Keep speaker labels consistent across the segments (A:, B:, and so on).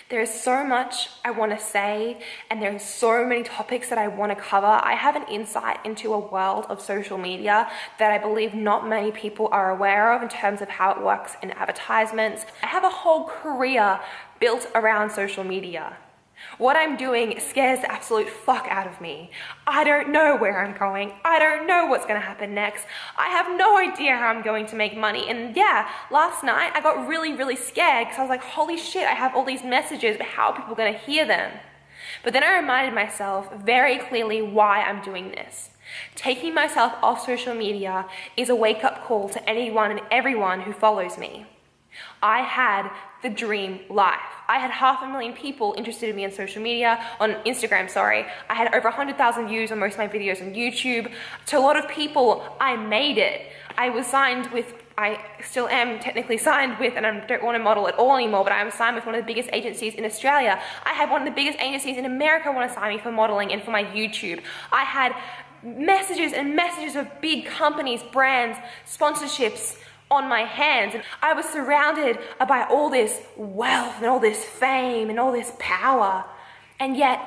A: There is so much I want to say, and there are so many topics that I want to cover. I have an insight into a world of social media that I believe not many people are aware of in terms of how it works in advertisements. I have a whole career built around social media. What I'm doing scares the absolute fuck out of me. I don't know where I'm going. I don't know what's going to happen next. I have no idea how I'm going to make money. And yeah, last night I got really scared because I was like, holy shit, I have all these messages, but how are people going to hear them? But then I reminded myself very clearly why I'm doing this. Taking myself off social media is a wake-up call to anyone and everyone who follows me. I had the dream life. I had 500,000 people interested in me on social media, on Instagram, sorry. I had over 100,000 views on most of my videos on YouTube. To a lot of people, I made it. I was signed with, I still am technically signed with, and I don't want to model at all anymore, but I'm signed with one of the biggest agencies in Australia. I had one of the biggest agencies in America want to sign me for modeling and for my YouTube. I had messages and messages of big companies, brands, sponsorships on my hands, and I was surrounded by all this wealth and all this fame and all this power, and yet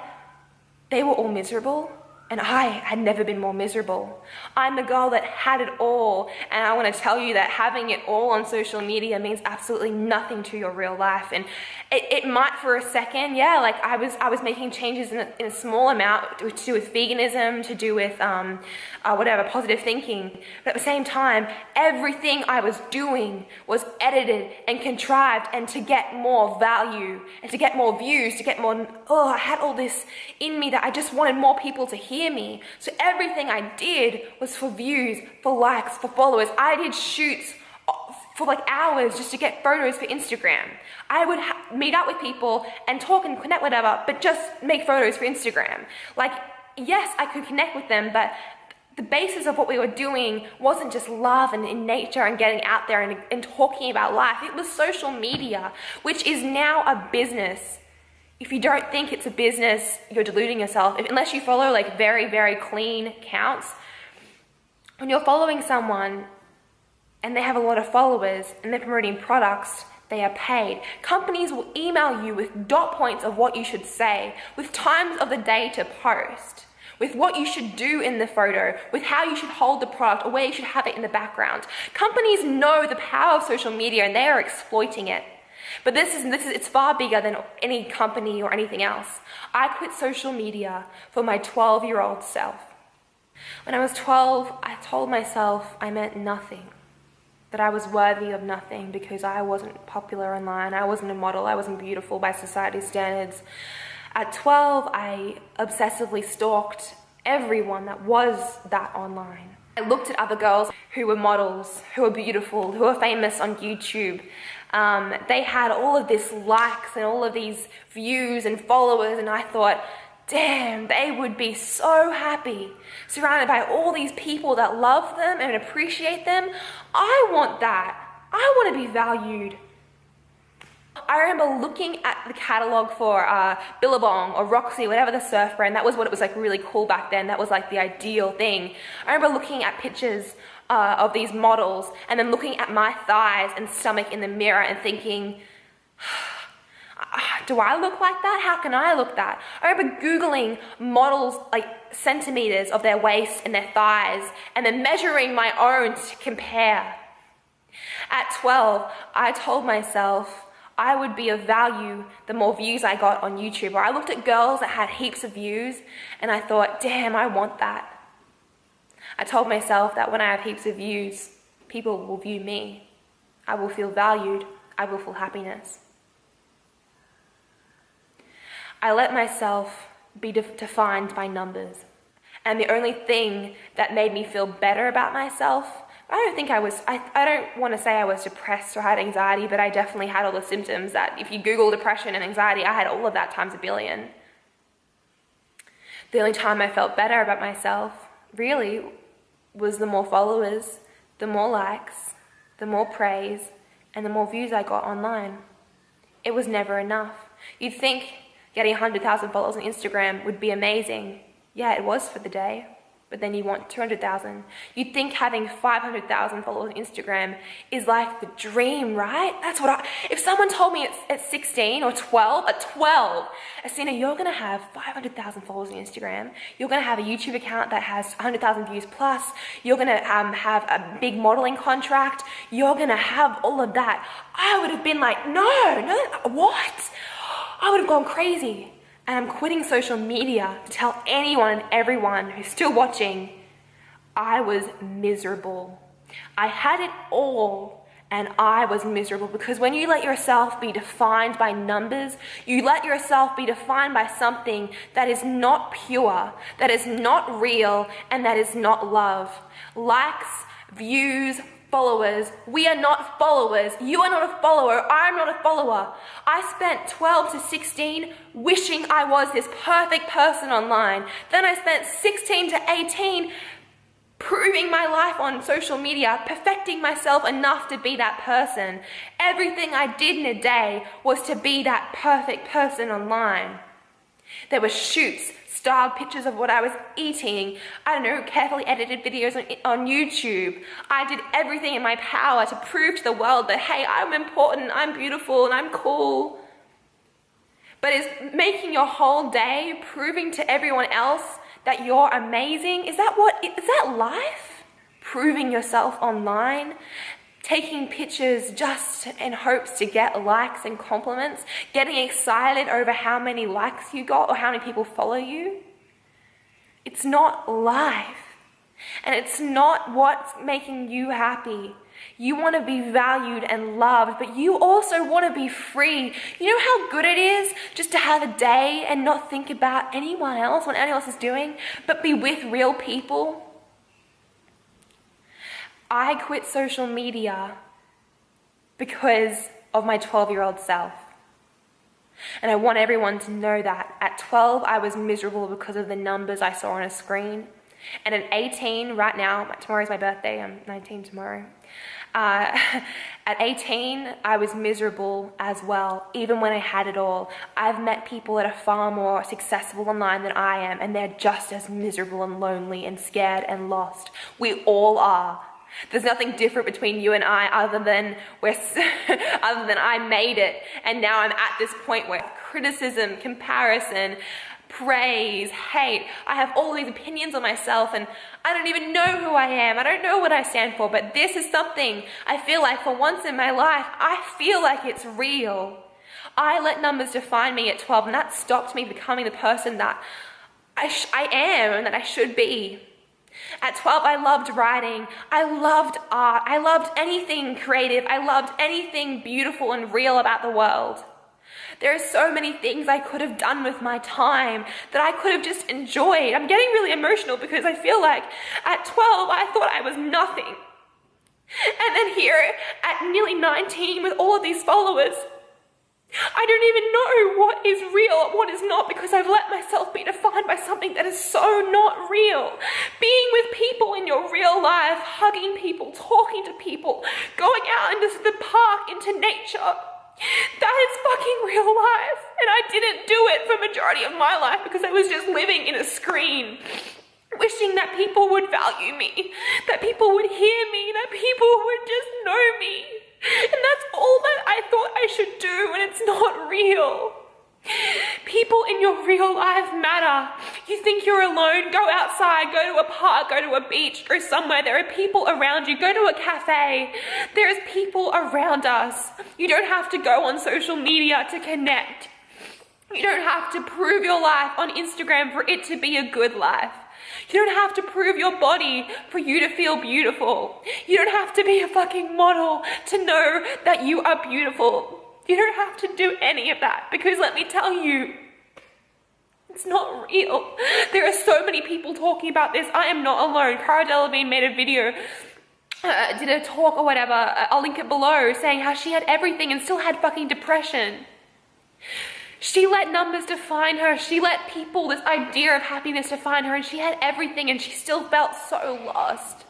A: they were all miserable, and I had never been more miserable. I'm the girl that had it all, and I want to tell you that having it all on social media means absolutely nothing to your real life. And it might for a second, yeah, like I was making changes in a small amount to do with veganism, to do with whatever, positive thinking. But at the same time, everything I was doing was edited and contrived and to get more value and to get more views, to get more, I had all this in me that I just wanted more people to hear me. So everything I did was for views, for likes, for followers. I did shoots for like hours just to get photos for Instagram. I would meet up with people and talk and connect, whatever, but just make photos for Instagram. Like, yes, I could connect with them, but the basis of what we were doing wasn't just love and in nature and getting out there and talking about life. It was social media, which is now a business. If you don't think it's a business, you're deluding yourself. Unless you follow like very clean accounts. When you're following someone and they have a lot of followers and they're promoting products, they are paid. Companies will email you with dot points of what you should say, with times of the day to post, with what you should do in the photo, with how you should hold the product or where you should have it in the background. Companies know the power of social media and they are exploiting it. But it's far bigger than any company or anything else. I quit social media for my 12-year-old self. When I was 12, I told myself I meant nothing, that I was worthy of nothing because I wasn't popular online, I wasn't a model, I wasn't beautiful by society's standards. At 12, I obsessively stalked everyone that was that online. I looked at other girls who were models, who were beautiful, who were famous on YouTube. They had all of this likes and all of these views and followers, and I thought, damn, they would be so happy surrounded by all these people that love them and appreciate them. I want that. I want to be valued. I remember looking at the catalog for Billabong or Roxy, whatever the surf brand. That was what it was like really cool back then. That was like the ideal thing. I remember looking at pictures of these models and then looking at my thighs and stomach in the mirror and thinking, do I look like that? How can I look that? I remember Googling models like centimeters of their waist and their thighs and then measuring my own to compare. At 12, I told myself I would be of value the more views I got on YouTube. Or I looked at girls that had heaps of views and I thought, damn, I want that. I told myself that when I have heaps of views, people will view me. I will feel valued. I will feel happiness. I let myself be defined by numbers. And the only thing that made me feel better about myself, I don't want to say I was depressed or had anxiety, but I definitely had all the symptoms that if you Google depression and anxiety, I had all of that times a billion. The only time I felt better about myself, really, was the more followers, the more likes, the more praise, and the more views I got online. It was never enough. You'd think getting 100,000 followers on Instagram would be amazing. Yeah, it was for the day. but then you want 200,000. You think having 500,000 followers on Instagram is like the dream, right? That's what if someone told me at 16 or 12, at 12, Essena, you're gonna have 500,000 followers on Instagram, you're gonna have a YouTube account that has 100,000 views plus, you're gonna have a big modeling contract, you're gonna have all of that, I would have been like, no, what? I would have gone crazy. And I'm quitting social media to tell anyone and everyone who's still watching, I was miserable. I had it all and I was miserable, because when you let yourself be defined by numbers, you let yourself be defined by something that is not pure, that is not real, and that is not love. Likes, views, followers. We are not followers. You are not a follower. I'm not a follower. I spent 12 to 16 wishing I was this perfect person online. Then I spent 16 to 18 proving my life on social media, perfecting myself enough to be that person. Everything I did in a day was to be that perfect person online. There were shoots, styled pictures of what I was eating, I don't know, carefully edited videos on YouTube. I did everything in my power to prove to the world that, hey, I'm important, I'm beautiful, and I'm cool. But is making your whole day proving to everyone else that you're amazing, is that life? Proving yourself online? Taking pictures just in hopes to get likes and compliments, getting excited over how many likes you got or how many people follow you. It's not life. And it's not what's making you happy. You want to be valued and loved, but you also want to be free. You know how good it is just to have a day and not think about anyone else, what anyone else is doing, but be with real people? I quit social media because of my 12-year-old self. And I want everyone to know that. At 12, I was miserable because of the numbers I saw on a screen. And at 18, right now, tomorrow's my birthday, I'm 19 tomorrow. At 18, I was miserable as well, even when I had it all. I've met people that are far more successful online than I am, and they're just as miserable and lonely and scared and lost. We all are. There's nothing different between you and I other than I made it, and now I'm at this point where criticism, comparison, praise, hate, I have all these opinions on myself and I don't even know who I am. I don't know what I stand for, but this is something I feel like for once in my life, I feel like it's real. I let numbers define me at 12, and that stopped me becoming the person that I am and that I should be. At 12, I loved writing, I loved art, I loved anything creative, I loved anything beautiful and real about the world. There are so many things I could have done with my time that I could have just enjoyed. I'm getting really emotional because I feel like at 12, I thought I was nothing. And then here at nearly 19 with all of these followers, I don't even know what is real, what is not, because I've let myself be defined by something that is so not real. Being with people in your real life, hugging people, talking to people, going out into the park, into nature, that is fucking real life. And I didn't do it for the majority of my life because I was just living in a screen, wishing that people would value me, that people would hear me, that people would just know me. And that's all that I thought I should do, and it's not real. People in your real life matter. You think you're alone, go outside, go to a park, go to a beach, go somewhere. There are people around you. Go to a cafe. There's people around us. You don't have to go on social media to connect. You don't have to prove your life on Instagram for it to be a good life. You don't have to prove your body for you to feel beautiful. You don't have to be a fucking model to know that you are beautiful. You don't have to do any of that, because let me tell you, it's not real. There are so many people talking about this. I am not alone. Cara Delevingne made a video, did a talk or whatever, I'll link it below, saying how she had everything and still had fucking depression. She let numbers define her. She let people, this idea of happiness define her, and she had everything and she still felt so lost.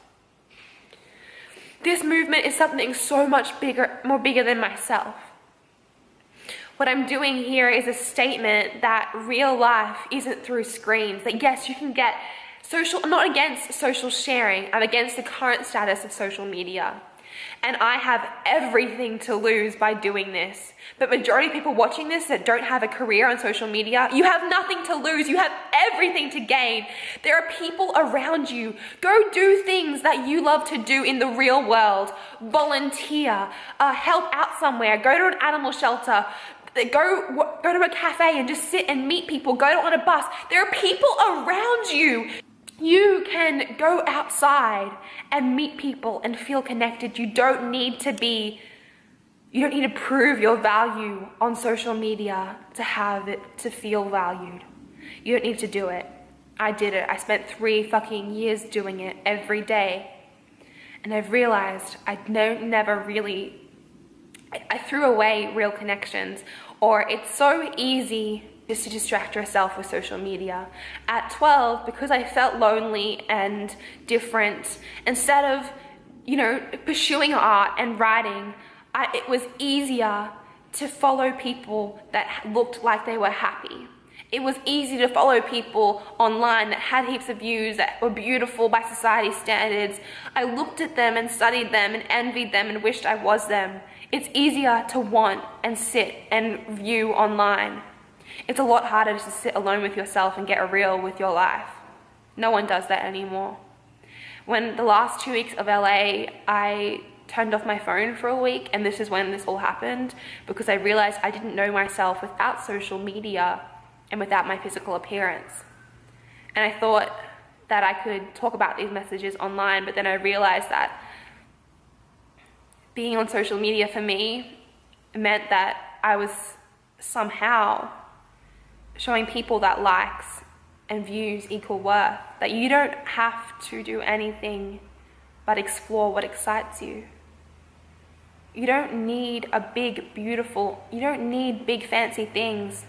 A: This movement is something so much bigger, more bigger than myself. What I'm doing here is a statement that real life isn't through screens. That yes, you can get I'm not against social sharing. I'm against the current status of social media. And I have everything to lose by doing this. But majority of people watching this that don't have a career on social media, you have nothing to lose. You have everything to gain. There are people around you. Go do things that you love to do in the real world. Volunteer, help out somewhere, go to an animal shelter, go to a cafe and just sit and meet people, go on a bus. There are people around you. You can go outside and meet people and feel connected. You don't need to prove your value on social media to feel valued. You don't need to do it. I did it. I spent 3 fucking years doing it every day. And I've realized I threw away real connections, or it's so easy just to distract yourself with social media. At 12, because I felt lonely and different, instead of, pursuing art and writing, it was easier to follow people that looked like they were happy. It was easy to follow people online that had heaps of views, that were beautiful by society standards. I looked at them and studied them and envied them and wished I was them. It's easier to want and sit and view online. It's a lot harder just to sit alone with yourself and get real with your life. No one does that anymore. When the last 2 weeks of LA, I turned off my phone for a week, and this is when this all happened, because I realized I didn't know myself without social media and without my physical appearance. And I thought that I could talk about these messages online, but then I realized that being on social media for me meant that I was somehow showing people that likes and views equal worth, that you don't have to do anything but explore what excites you. You don't need you don't need big fancy things.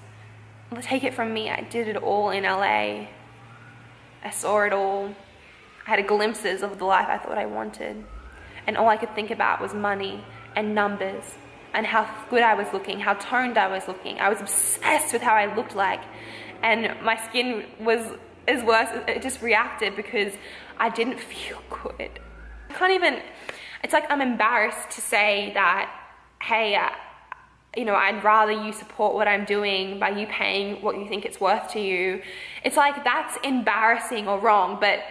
A: Take it from me, I did it all in LA. I saw it all. I had glimpses of the life I thought I wanted. And all I could think about was money and numbers and how good I was looking, how toned I was looking. I was obsessed with how I looked like. And my skin was worse. It just reacted because I didn't feel good. It's like I'm embarrassed to say that, hey, I'd rather you support what I'm doing by you paying what you think it's worth to you. It's like that's embarrassing or wrong, but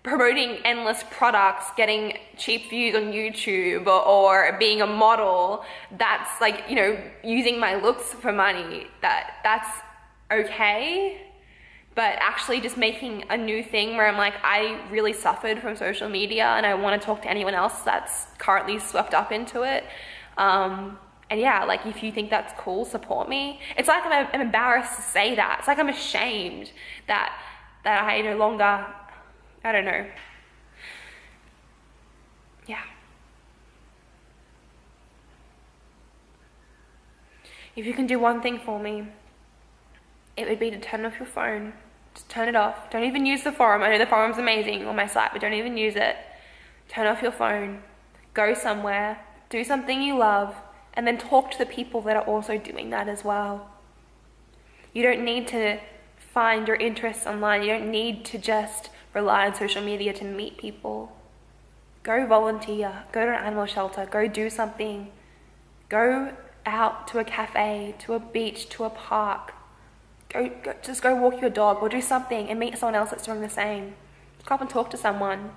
A: promoting endless products, getting cheap views on YouTube, or being a model, that's like, using my looks for money, that's okay. But actually just making a new thing where I'm like, I really suffered from social media and I want to talk to anyone else that's currently swept up into it. And yeah, like if you think that's cool, support me. It's like I'm embarrassed to say that. It's like I'm ashamed that I no longer, I don't know. Yeah. If you can do one thing for me, it would be to turn off your phone. Just turn it off. Don't even use the forum. I know the forum's amazing on my site, but don't even use it. Turn off your phone. Go somewhere. Do something you love. And then talk to the people that are also doing that as well. You don't need to find your interests online. You don't need to just rely on social media to meet people. Go volunteer. Go to an animal shelter. Go do something. Go out to a cafe, to a beach, to a park. Just go walk your dog or do something and meet someone else that's doing the same. Just go up and talk to someone.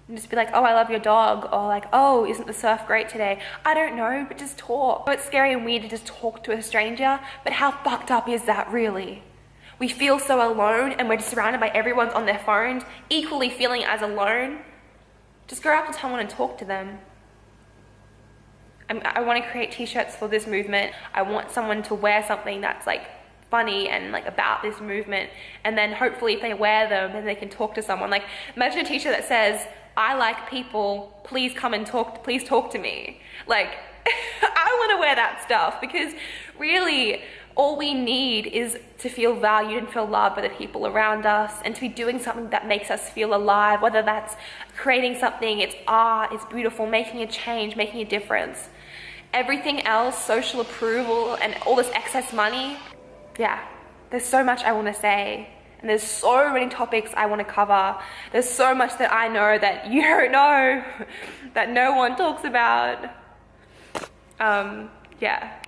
A: And just be like, oh, I love your dog. Or like, oh, isn't the surf great today? I don't know, but just talk. It's scary and weird to just talk to a stranger, but how fucked up is that really? We feel so alone and we're just surrounded by everyone's on their phones, equally feeling as alone. Just go up to someone and talk to them. I want to create t-shirts for this movement. I want someone to wear something that's like funny and like about this movement, and then hopefully if they wear them then they can talk to someone. Like imagine a t-shirt that says, I like people, please come and please talk to me. Like I want to wear that stuff, because really all we need is to feel valued and feel loved by the people around us, and to be doing something that makes us feel alive, whether that's creating something, it's art, it's beautiful, making a change, making a difference. Everything else, social approval and all this excess money, yeah, there's so much I want to say, And there's so many topics I want to cover. There's so much that I know that you don't know, that no one talks about. Yeah.